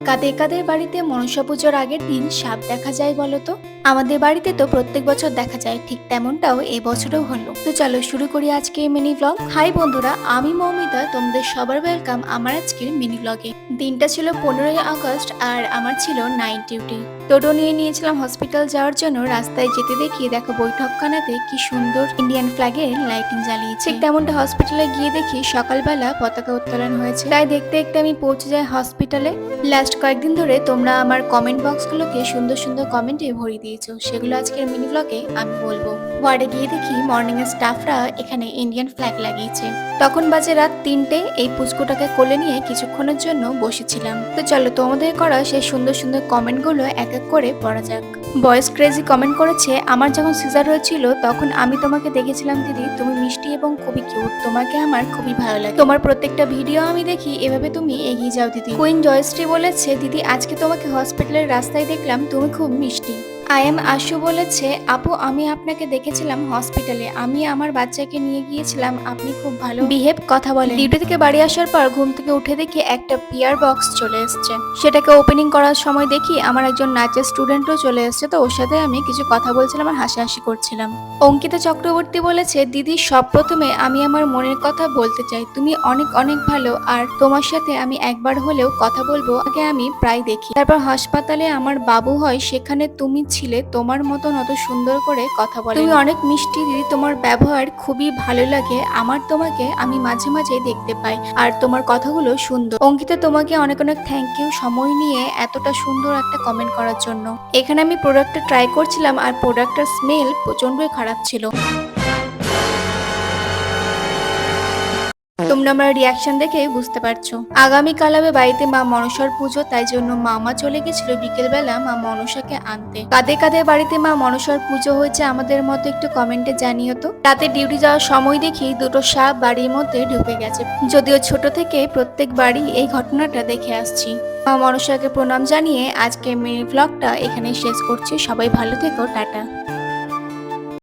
কাদের কাদের বাড়িতে মনসা পুজোর আগের দিন সাপ দেখা যায় বলো তো? আমাদের বাড়িতে তো প্রত্যেক বছর দেখা যায়, ঠিক তেমনটাও এই বছরও হলো। তো চলো শুরু করি আজকে মিনি ব্লগ। হাই বন্ধুরা, আমি মৌমিতা, তোমাদের সবার ওয়েলকাম আমার আজকের মিনি ব্লগে। দিনটা ছিল 15ই আগস্ট আর আমার ছিল নাইট ডিউটি। টোটো নিয়ে নিয়েছিলাম হসপিটাল যাওয়ার জন্য। রাস্তায় যেতে দেখি দেখো বৈঠকখানাতে কি সুন্দর ইন্ডিয়ান ফ্ল্যাগের লাইটিং জ্বালিয়েছে। ঠিক তেমনটা হসপিটালে গিয়ে দেখি সকালবেলা পতাকা উত্তোলন হয়েছে। তাই দেখতে দেখতে আমি পৌঁছে যাই হসপিটালে। লাস্ট কয়েকদিন ধরে তোমরা আমার কমেন্ট বক্সগুলোকে সুন্দর সুন্দর কমেন্টে ভরিয়ে দিয়েছো, সেগুলো আজকের মিনি ব্লগে আমি বলবো। ওয়ার্ডে গিয়ে দেখি মর্নিং এর স্টাফরা এখানে ইন্ডিয়ান ফ্ল্যাগ লাগিয়েছে। তখন বাজে রাত 3টে। এই পুচকুটাকে কোলে নিয়ে কিছুক্ষণের জন্য বসেছিলাম। তো চলো তোমাদের করা সেই সুন্দর সুন্দর কমেন্টগুলো এক এক করে পড়া যাক। বয়েস ক্রেজি কমেন্ট করেছে, আমার যখন সিজার হয়েছিল তখন আমি তোমাকে দেখেছিলাম দিদি, তুমি মিষ্টি এবং খুবই কিউট, তোমাকে আমার খুবই ভালো লাগে, তোমার প্রত্যেকটা ভিডিও আমি দেখি, এভাবে তুমি এগিয়ে যাও দিদি। কুইন জয়শ্রী বলেছে, দিদি আজকে তোমাকে হসপিটালের রাস্তায় দেখলাম, তুমি খুব মিষ্টি। আই এম আশু বলেছে, আপু আমি আপনাকে দেখেছিলাম হসপিটালে, আমি আমার বাচ্চাকে নিয়ে গিয়েছিলাম, আপনি খুব ভালো বিহেভ কথা বলেন। ডিউটি থেকে বাড়ি আসার পর ঘুম থেকে উঠে দেখি একটা পিয়ার বক্স চলে এসছে। সেটাকে ওপেনিং করার সময় দেখি আমার একজন নাচের স্টুডেন্টও চলে এসছে। তো ওর সাথে আমি কিছু কথা বলছিলাম আর হাসাহাসি করছিলাম। অঙ্কিতা চক্রবর্তী বলেছে, দিদি সব প্রথমে আমি আমার মনের কথা বলতে চাই, তুমি অনেক অনেক ভালো, আর তোমার সাথে আমি একবার হলেও কথা বলবো, আগে আমি প্রায় দেখি। তারপর হাসপাতালে আমার বাবু হয়, সেখানে তুমি ছিলে, তোমার মতন অত সুন্দর করে কথা বলে, তুমি অনেক মিষ্টি দিদি, তোমার ব্যবহার খুবই ভালো লাগে আমার, তোমাকে আমি মাঝে মাঝে দেখতে পাই আর তোমার কথাগুলো সুন্দর। অঙ্কিতা তোমাকে অনেক অনেক থ্যাংক ইউ সময় নিয়ে এতটা সুন্দর একটা কমেন্ট করার জন্য। এখানে আমি প্রোডাক্টটা ট্রাই করছিলাম আর প্রোডাক্টটার স্মেল প্রচন্ডই খারাপ ছিল। তোমরা আমার রিয়াকশন দেখে বুঝতে পারছো। আগামীকাল হবে বাড়িতে মা মনসার পুজো, তাই জন্য মামা চলে গেছিল বিকেলবেলা মা মনসাকে আনতে। কাদের কাদের বাড়িতে মা মনসার পুজো হয়েছে আমাদের মতো একটু কমেন্টে জানিও তো। রাতে ডিউটি যাওয়ার সময় দেখি দুটো সাপ বাড়ির মধ্যে ঢুকে গেছে। যদিও ছোট থেকে প্রত্যেক বাড়ি এই ঘটনাটা দেখে আসছি। মা মনসাকে প্রণাম জানিয়ে আজকে মিনি ব্লগটা এখানে শেষ করছি। সবাই ভালো থেকো, টাটা।